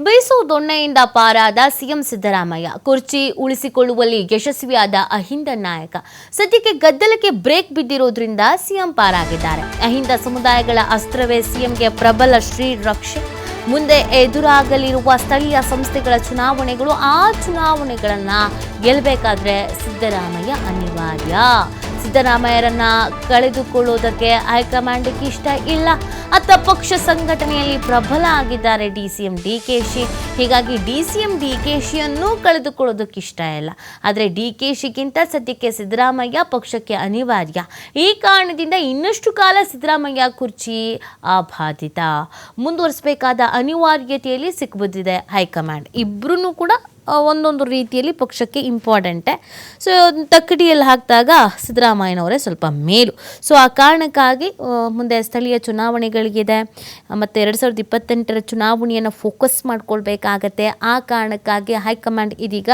ಬೇಸು ದೊಣ್ಣೆಯಿಂದ ಪಾರಾದ CM Siddaramaiah ಕುರ್ಚಿ ಉಳಿಸಿಕೊಳ್ಳುವಲ್ಲಿ ಯಶಸ್ವಿಯಾದ ಅಹಿಂದ ನಾಯಕ. ಸದ್ಯಕ್ಕೆ ಗದ್ದಲಕ್ಕೆ ಬ್ರೇಕ್ ಬಿದ್ದಿರೋದ್ರಿಂದ ಸಿಎಂ ಪಾರಾಗಿದ್ದಾರೆ. ಅಹಿಂದ ಸಮುದಾಯಗಳ ಅಸ್ತ್ರವೇ ಸಿಎಂಗೆ ಪ್ರಬಲ ಶ್ರೀರಕ್ಷೆ. ಮುಂದೆ ಎದುರಾಗಲಿರುವ ಸ್ಥಳೀಯ ಸಂಸ್ಥೆಗಳ ಚುನಾವಣೆಗಳು, ಆ ಚುನಾವಣೆಗಳನ್ನ ಗೆಲ್ಲಬೇಕಾದ್ರೆ ಸಿದ್ದರಾಮಯ್ಯ ಅನಿವಾರ್ಯ. ಸಿದ್ದರಾಮಯ್ಯರನ್ನ ಕಳೆದುಕೊಳ್ಳೋದಕ್ಕೆ ಹೈಕಮಾಂಡ್ಗೆ ಇಷ್ಟ ಇಲ್ಲ. ಅತ್ತ ಪಕ್ಷ ಸಂಘಟನೆಯಲ್ಲಿ ಪ್ರಬಲ ಆಗಿದ್ದಾರೆ ಡಿಸಿಎಂ ಡಿಕೆಶಿ. ಹೀಗಾಗಿ ಡಿಸಿಎಂ ಡಿಕೆಶಿಯನ್ನು ಕಳೆದುಕೊಳ್ಳೋದಕ್ಕೆ ಇಷ್ಟ ಇಲ್ಲ. ಆದರೆ ಡಿಕೆಶಿಗಿಂತ ಸದ್ಯಕ್ಕೆ ಸಿದ್ದರಾಮಯ್ಯ ಪಕ್ಷಕ್ಕೆ ಅನಿವಾರ್ಯ. ಈ ಕಾರಣದಿಂದ ಇನ್ನಷ್ಟು ಕಾಲ ಸಿದ್ದರಾಮಯ್ಯ ಕುರ್ಚಿ ಅಬಾಧಿತ ಮುಂದುವರಿಸಬೇಕಾದ ಅನಿವಾರ್ಯತೆಯಲ್ಲಿ ಸಿಕ್ಕಿಬಿದ್ದಿದೆ ಹೈಕಮಾಂಡ್. ಇಬ್ಬರೂ ಕೂಡ ಒಂದೊಂದು ರೀತಿಯಲ್ಲಿ ಪಕ್ಷಕ್ಕೆ ಇಂಪಾರ್ಟೆಂಟೇ. ಸೊ ತಕ್ಕಡಿಯಲ್ಲಿ ಹಾಕಿದಾಗ ಸಿದ್ದರಾಮಯ್ಯನವರೇ ಸ್ವಲ್ಪ ಮೇಲು. ಸೊ ಆ ಕಾರಣಕ್ಕಾಗಿ ಮುಂದೆ ಸ್ಥಳೀಯ ಚುನಾವಣೆಗಳಿಗಿದೆ ಮತ್ತು 2028 ಚುನಾವಣೆಯನ್ನು ಫೋಕಸ್ ಮಾಡ್ಕೊಳ್ಬೇಕಾಗತ್ತೆ. ಆ ಕಾರಣಕ್ಕಾಗಿ ಹೈಕಮಾಂಡ್ ಇದೀಗ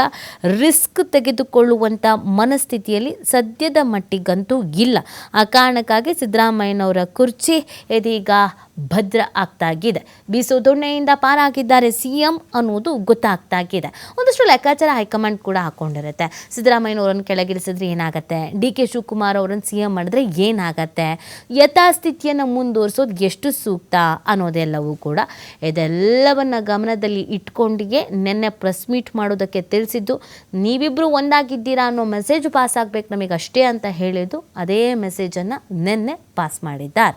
ರಿಸ್ಕ್ ತೆಗೆದುಕೊಳ್ಳುವಂಥ ಮನಸ್ಥಿತಿಯಲ್ಲಿ ಸದ್ಯದ ಮಟ್ಟಿಗಂತೂ ಇಲ್ಲ. ಆ ಕಾರಣಕ್ಕಾಗಿ ಸಿದ್ದರಾಮಯ್ಯನವರ ಕುರ್ಚಿ ಇದೀಗ ಭದ್ರ ಆಗ್ತಾಗಿದೆ. ಬೀಸೋ ದೊಣ್ಣೆಯಿಂದ ಪಾರಾಗಿದ್ದಾರೆ ಸಿಎಂ ಅನ್ನೋದು ಗೊತ್ತಾಗ್ತಾಗಿದೆ. ಒಂದಷ್ಟು ಲೆಕ್ಕಾಚಾರ ಹೈಕಮಾಂಡ್ ಕೂಡ ಹಾಕೊಂಡಿರುತ್ತೆ. ಸಿದ್ದರಾಮಯ್ಯನವರನ್ನು ಕೆಳಗಿರಿಸಿದ್ರೆ ಏನಾಗುತ್ತೆ, ಡಿ ಕೆ ಶಿವಕುಮಾರ್ ಅವರನ್ನು ಸಿಎಂ ಮಾಡಿದ್ರೆ ಏನಾಗತ್ತೆ, ಯಥಾಸ್ಥಿತಿಯನ್ನು ಮುಂದುವರಿಸೋದು ಎಷ್ಟು ಸೂಕ್ತ ಅನ್ನೋದೆಲ್ಲವೂ ಕೂಡ ಇದೆಲ್ಲವನ್ನು ಗಮನದಲ್ಲಿ ಇಟ್ಕೊಂಡಿಗೆ ನಿನ್ನೆ ಪ್ರೆಸ್ ಮೀಟ್ ಮಾಡೋದಕ್ಕೆ ತಿಳಿಸಿದ್ದು. ನೀವಿಬ್ಬರು ಒಂದಾಗಿದ್ದೀರಾ ಅನ್ನೋ ಮೆಸೇಜ್ ಪಾಸ್ ಆಗಬೇಕು ನಮಗೆ ಅಷ್ಟೇ ಅಂತ ಹೇಳಿದ್ದು. ಅದೇ ಮೆಸೇಜನ್ನು ನಿನ್ನೆ ಪಾಸ್ ಮಾಡಿದ್ದಾರೆ.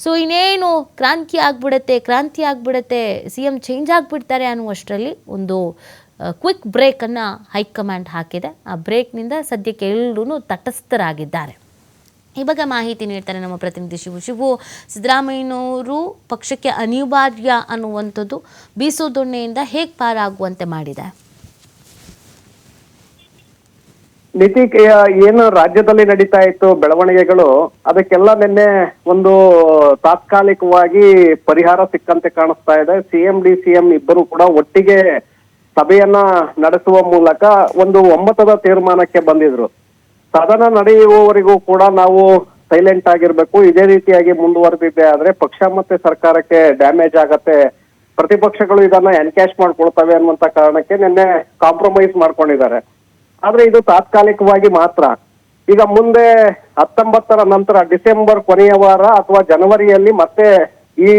ಸೊ ಇನ್ನೇನು ಕ್ರಾಂತಿ ಆಗ್ಬಿಡುತ್ತೆ, ಸಿಎಂ ಚೇಂಜ್ ಆಗಿಬಿಡ್ತಾರೆ ಅನ್ನುವಷ್ಟರಲ್ಲಿ ಒಂದು ಕ್ವಿಕ್ ಬ್ರೇಕನ್ನು ಹೈಕಮಾಂಡ್ ಹಾಕಿದೆ. ಆ ಬ್ರೇಕ್ನಿಂದ ಸದ್ಯಕ್ಕೆ ಎಲ್ಲರೂ ತಟಸ್ಥರಾಗಿದ್ದಾರೆ. ಈ ಬಗ್ಗೆ ಮಾಹಿತಿ ನೀಡ್ತಾರೆ ನಮ್ಮ ಪ್ರತಿನಿಧಿ ಶಿವು. ಸಿದ್ದರಾಮಯ್ಯನವರು ಪಕ್ಷಕ್ಕೆ ಅನಿವಾರ್ಯ ಅನ್ನುವಂಥದ್ದು ಬೀಸೋ ದೊಣ್ಣೆಯಿಂದ ಹೇಗೆ ಪಾರಾಗುವಂತೆ ಮಾಡಿದೆ? ನೀತಿ ಏನು ರಾಜ್ಯದಲ್ಲಿ ನಡೀತಾ ಇತ್ತು ಬೆಳವಣಿಗೆಗಳು, ಅದಕ್ಕೆಲ್ಲ ನಿನ್ನೆ ಒಂದು ತಾತ್ಕಾಲಿಕವಾಗಿ ಪರಿಹಾರ ಸಿಕ್ಕಂತೆ ಕಾಣಿಸ್ತಾ ಇದೆ. ಸಿಎಂ ಡಿಸಿಎಂ ಇಬ್ಬರು ಕೂಡ ಒಟ್ಟಿಗೆ ಸಭೆಯನ್ನ ನಡೆಸುವ ಮೂಲಕ ಒಂದು ಒಮ್ಮತದ ತೀರ್ಮಾನಕ್ಕೆ ಬಂದಿದ್ರು. ಸದನ ನಡೆಯುವವರೆಗೂ ಕೂಡ ನಾವು ಸೈಲೆಂಟ್ ಆಗಿರ್ಬೇಕು, ಇದೇ ರೀತಿಯಾಗಿ ಮುಂದುವರೆದಿದ್ದೆ ಆದ್ರೆ ಪಕ್ಷ ಮತ್ತೆ ಸರ್ಕಾರಕ್ಕೆ ಡ್ಯಾಮೇಜ್ ಆಗತ್ತೆ, ಪ್ರತಿಪಕ್ಷಗಳು ಇದನ್ನ ಎನ್ಕ್ಯಾಶ್ ಮಾಡ್ಕೊಳ್ತವೆ ಅನ್ನುವಂತ ಕಾರಣಕ್ಕೆ ನಿನ್ನೆ ಕಾಂಪ್ರಮೈಸ್ ಮಾಡ್ಕೊಂಡಿದ್ದಾರೆ. ಆದ್ರೆ ಇದು ತಾತ್ಕಾಲಿಕವಾಗಿ ಮಾತ್ರ. ಈಗ ಮುಂದೆ 19ರ ನಂತರ ಡಿಸೆಂಬರ್ ಕೊನೆಯ ವಾರ ಅಥವಾ ಜನವರಿಯಲ್ಲಿ ಮತ್ತೆ ಈ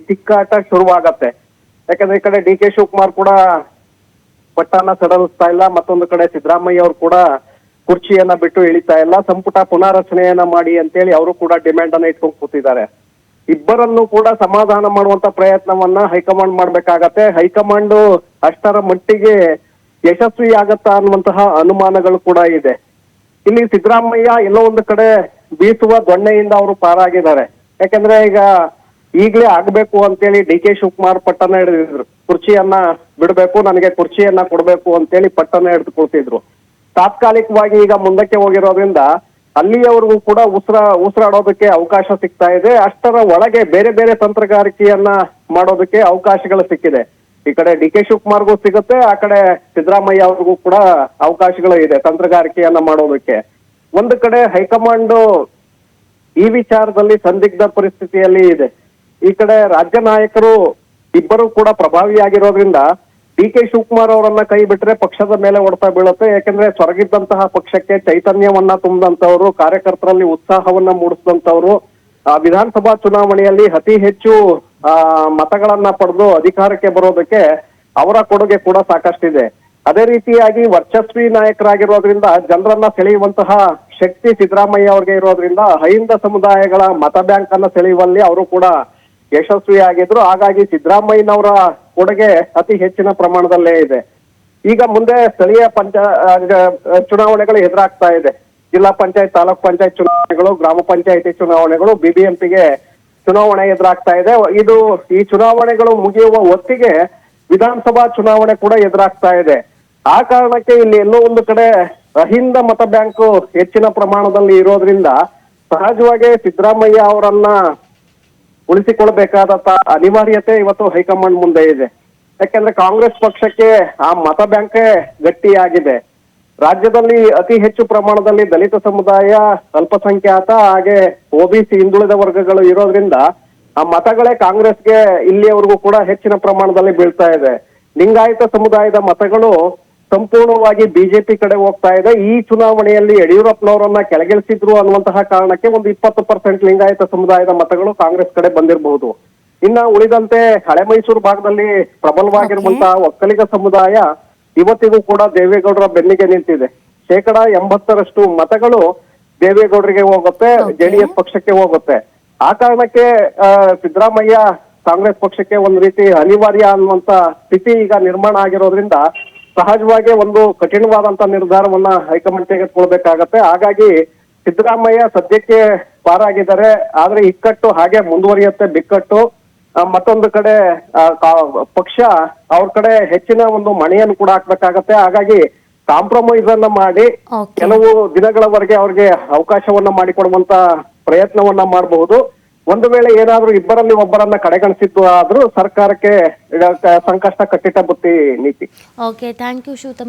ತಿಕ್ಕಾಟ ಶುರುವಾಗತ್ತೆ. ಯಾಕಂದ್ರೆ ಈ ಕಡೆ ಡಿ ಕೆ ಶಿವಕುಮಾರ್ ಕೂಡ ಪಟ್ಟಣ ಸಡಲಿಸ್ತಾ ಇಲ್ಲ, ಮತ್ತೊಂದು ಕಡೆ ಸಿದ್ದರಾಮಯ್ಯ ಅವರು ಕೂಡ ಕುರ್ಚಿಯನ್ನ ಬಿಟ್ಟು ಇಳಿತಾ ಇಲ್ಲ. ಸಂಪುಟ ಪುನಾರಚನೆಯನ್ನ ಮಾಡಿ ಅಂತೇಳಿ ಅವರು ಕೂಡ ಡಿಮ್ಯಾಂಡ್ ಅನ್ನ ಇಟ್ಕೊಂಡು ಕೂತಿದ್ದಾರೆ. ಇಬ್ಬರನ್ನು ಕೂಡ ಸಮಾಧಾನ ಮಾಡುವಂತ ಪ್ರಯತ್ನವನ್ನ ಹೈಕಮಾಂಡ್ ಮಾಡ್ಬೇಕಾಗತ್ತೆ. ಹೈಕಮಾಂಡ್ ಅಷ್ಟರ ಮಟ್ಟಿಗೆ ಯಶಸ್ವಿ ಆಗತ್ತಾ ಅನ್ನುವಂತಹ ಅನುಮಾನಗಳು ಕೂಡ ಇದೆ. ಇಲ್ಲಿ ಸಿದ್ದರಾಮಯ್ಯ ಎಲ್ಲೋ ಒಂದು ಕಡೆ ಬೀಸುವ ದೊಣ್ಣೆಯಿಂದ ಅವರು ಪಾರಾಗಿದ್ದಾರೆ. ಯಾಕಂದ್ರೆ ಈಗ ಈಗಲೇ ಆಗ್ಬೇಕು ಅಂತೇಳಿ ಡಿ ಕೆ ಶಿವಕುಮಾರ್ ಪಟ್ಟಣ ಹಿಡಿದಿದ್ರು, ಕುರ್ಚಿಯನ್ನ ಬಿಡ್ಬೇಕು, ನನಗೆ ಕುರ್ಚಿಯನ್ನ ಕೊಡ್ಬೇಕು ಅಂತೇಳಿ ಪಟ್ಟಣ ಹಿಡಿದುಕೊಳ್ತಿದ್ರು. ತಾತ್ಕಾಲಿಕವಾಗಿ ಈಗ ಮುಂದಕ್ಕೆ ಹೋಗಿರೋದ್ರಿಂದ ಅಲ್ಲಿಯವರೆಗೂ ಕೂಡ ಉಸಿರಾಡೋದಕ್ಕೆ ಅವಕಾಶ ಸಿಗ್ತಾ ಇದೆ. ಅಷ್ಟರ ಒಳಗೆ ಬೇರೆ ಬೇರೆ ತಂತ್ರಗಾರಿಕೆಯನ್ನ ಮಾಡೋದಕ್ಕೆ ಅವಕಾಶಗಳು ಸಿಕ್ಕಿದೆ. ಈ ಕಡೆ ಡಿ ಕೆ ಶಿವಕುಮಾರ್ಗೂ ಸಿಗುತ್ತೆ, ಆ ಕಡೆ ಸಿದ್ದರಾಮಯ್ಯ ಅವ್ರಿಗೂ ಕೂಡ ಅವಕಾಶಗಳು ಇದೆ ತಂತ್ರಗಾರಿಕೆಯನ್ನ ಮಾಡೋದಕ್ಕೆ. ಒಂದು ಕಡೆ ಹೈಕಮಾಂಡ್ ಈ ವಿಚಾರದಲ್ಲಿ ಸಂದಿಗ್ಧ ಪರಿಸ್ಥಿತಿಯಲ್ಲಿ ಇದೆ. ಈ ಕಡೆ ರಾಜ್ಯ ನಾಯಕರು ಇಬ್ಬರು ಕೂಡ ಪ್ರಭಾವಿಯಾಗಿರೋದ್ರಿಂದ ಡಿ ಕೆ ಶಿವಕುಮಾರ್ ಅವರನ್ನ ಕೈ ಬಿಟ್ರೆ ಪಕ್ಷದ ಮೇಲೆ ಹೊಡೆತ ಬೀಳುತ್ತೆ. ಯಾಕಂದ್ರೆ ಸೊರಗಿದ್ದಂತಹ ಪಕ್ಷಕ್ಕೆ ಚೈತನ್ಯವನ್ನ ತುಂಬಿದಂತವ್ರು, ಕಾರ್ಯಕರ್ತರಲ್ಲಿ ಉತ್ಸಾಹವನ್ನ ಮೂಡಿಸಿದಂತವ್ರು, ವಿಧಾನಸಭಾ ಚುನಾವಣೆಯಲ್ಲಿ ಅತಿ ಹೆಚ್ಚು ಮತಗಳನ್ನ ಪಡೆದು ಅಧಿಕಾರಕ್ಕೆ ಬರೋದಕ್ಕೆ ಅವರ ಕೊಡುಗೆ ಕೂಡ ಸಾಕಷ್ಟಿದೆ. ಅದೇ ರೀತಿಯಾಗಿ ವರ್ಚಸ್ವಿ ನಾಯಕರಾಗಿರೋದ್ರಿಂದ ಜನರನ್ನ ಸೆಳೆಯುವಂತಹ ಶಕ್ತಿ ಸಿದ್ದರಾಮಯ್ಯ ಅವ್ರಿಗೆ ಇರೋದ್ರಿಂದ ಅಹಿಂದ ಸಮುದಾಯಗಳ ಮತ ಬ್ಯಾಂಕ್ ಅನ್ನ ಸೆಳೆಯುವಲ್ಲಿ ಅವರು ಕೂಡ ಯಶಸ್ವಿಯಾಗಿದ್ರು. ಹಾಗಾಗಿ ಸಿದ್ದರಾಮಯ್ಯನವರ ಕೊಡುಗೆ ಅತಿ ಹೆಚ್ಚಿನ ಪ್ರಮಾಣದಲ್ಲೇ ಇದೆ. ಈಗ ಮುಂದೆ ಸ್ಥಳೀಯ ಚುನಾವಣೆಗಳು ಎದುರಾಗ್ತಾ ಇದೆ. ಜಿಲ್ಲಾ ಪಂಚಾಯತ್, ತಾಲೂಕ್ ಪಂಚಾಯತ್ ಚುನಾವಣೆಗಳು, ಗ್ರಾಮ ಪಂಚಾಯತಿ ಚುನಾವಣೆಗಳು, ಬಿಬಿಎಂಪಿಗೆ ಚುನಾವಣೆ ಎದುರಾಗ್ತಾ ಇದೆ. ಈ ಚುನಾವಣೆಗಳು ಮುಗಿಯುವ ಹೊತ್ತಿಗೆ ವಿಧಾನಸಭಾ ಚುನಾವಣೆ ಕೂಡ ಎದುರಾಗ್ತಾ ಇದೆ. ಆ ಕಾರಣಕ್ಕೆ ಇಲ್ಲಿ ಎಲ್ಲೋ ಒಂದು ಕಡೆ ಅಹಿಂದ ಮತ ಬ್ಯಾಂಕ್ ಹೆಚ್ಚಿನ ಪ್ರಮಾಣದಲ್ಲಿ ಇರೋದ್ರಿಂದ ಸಹಜವಾಗಿ ಸಿದ್ದರಾಮಯ್ಯ ಅವರನ್ನ ಉಳಿಸಿಕೊಳ್ಬೇಕಾದ ಅನಿವಾರ್ಯತೆ ಇವತ್ತು ಹೈಕಮಾಂಡ್ ಮುಂದೆ ಇದೆ. ಯಾಕಂದ್ರೆ ಕಾಂಗ್ರೆಸ್ ಪಕ್ಷಕ್ಕೆ ಆ ಮತ ಬ್ಯಾಂಕೇ ಗಟ್ಟಿಯಾಗಿದೆ. ರಾಜ್ಯದಲ್ಲಿ ಅತಿ ಹೆಚ್ಚು ಪ್ರಮಾಣದಲ್ಲಿ ದಲಿತ ಸಮುದಾಯ, ಅಲ್ಪಸಂಖ್ಯಾತ ಹಾಗೆ ಒಬಿಸಿ ಹಿಂದುಳಿದ ವರ್ಗಗಳು ಇರೋದ್ರಿಂದ ಆ ಮತಗಳೇ ಕಾಂಗ್ರೆಸ್ಗೆ ಇಲ್ಲಿಯವರೆಗೂ ಕೂಡ ಹೆಚ್ಚಿನ ಪ್ರಮಾಣದಲ್ಲಿ ಬೀಳ್ತಾ ಇದೆ. ಲಿಂಗಾಯತ ಸಮುದಾಯದ ಮತಗಳು ಸಂಪೂರ್ಣವಾಗಿ ಬಿಜೆಪಿ ಕಡೆ ಹೋಗ್ತಾ ಇದೆ. ಈ ಚುನಾವಣೆಯಲ್ಲಿ ಯಡಿಯೂರಪ್ಪನವರನ್ನ ಕೆಳಗಿಳಿಸಿದ್ರು ಅನ್ನುವಂತಹ ಕಾರಣಕ್ಕೆ ಒಂದು 20% ಲಿಂಗಾಯತ ಸಮುದಾಯದ ಮತಗಳು ಕಾಂಗ್ರೆಸ್ ಕಡೆ ಬಂದಿರಬಹುದು. ಇನ್ನ ಉಳಿದಂತೆ ಹಳೆ ಮೈಸೂರು ಭಾಗದಲ್ಲಿ ಪ್ರಬಲವಾಗಿರುವಂತಹ ಒಕ್ಕಲಿಗ ಸಮುದಾಯ ಇವತ್ತಿಗೂ ಕೂಡ ದೇವೇಗೌಡರ ಬೆನ್ನಿಗೆ ನಿಂತಿದೆ. 80% ಮತಗಳು ದೇವೇಗೌಡರಿಗೆ ಹೋಗುತ್ತೆ, ಜೆಡಿಎಸ್ ಪಕ್ಷಕ್ಕೆ ಹೋಗುತ್ತೆ. ಆ ಕಾರಣಕ್ಕೆ ಸಿದ್ದರಾಮಯ್ಯ ಕಾಂಗ್ರೆಸ್ ಪಕ್ಷಕ್ಕೆ ಒಂದು ರೀತಿ ಅನಿವಾರ್ಯ ಅನ್ನುವಂತ ಸ್ಥಿತಿ ಈಗ ನಿರ್ಮಾಣ ಆಗಿರೋದ್ರಿಂದ ಸಹಜವಾಗಿ ಒಂದು ಕಠಿಣವಾದಂತ ನಿರ್ಧಾರವನ್ನ ಹೈಕಮಾಂಡ್ ತೆಗೆದುಕೊಳ್ಬೇಕಾಗತ್ತೆ. ಹಾಗಾಗಿ ಸಿದ್ದರಾಮಯ್ಯ ಸದ್ಯಕ್ಕೆ ಪಾರಾಗಿದ್ದಾರೆ. ಆದ್ರೆ ಇಕ್ಕಟ್ಟು ಹಾಗೆ ಮುಂದುವರಿಯುತ್ತೆ, ಬಿಕ್ಕಟ್ಟು. ಮತ್ತೊಂದು ಕಡೆ ಪಕ್ಷ ಅವ್ರ ಕಡೆ ಹೆಚ್ಚಿನ ಒಂದು ಮಣೆಯನ್ನು ಕೂಡ ಹಾಕ್ಬೇಕಾಗತ್ತೆ. ಹಾಗಾಗಿ ಕಾಂಪ್ರಮೈಸ್ ಅನ್ನ ಮಾಡಿ ಕೆಲವು ದಿನಗಳವರೆಗೆ ಅವ್ರಿಗೆ ಅವಕಾಶವನ್ನ ಮಾಡಿಕೊಡುವಂತ ಪ್ರಯತ್ನವನ್ನ ಮಾಡಬಹುದು. ಒಂದು ವೇಳೆ ಏನಾದ್ರೂ ಇಬ್ಬರಲ್ಲಿ ಒಬ್ಬರನ್ನ ಕಡೆಗಣಿಸಿದ್ದು ಆದ್ರೂ ಸರ್ಕಾರಕ್ಕೆ ಸಂಕಷ್ಟ ಕಟ್ಟಿಟ್ಟ ಬುತ್ತಿ ನೀತಿ. Okay, thank you ಶಿವತಮಿಳ್.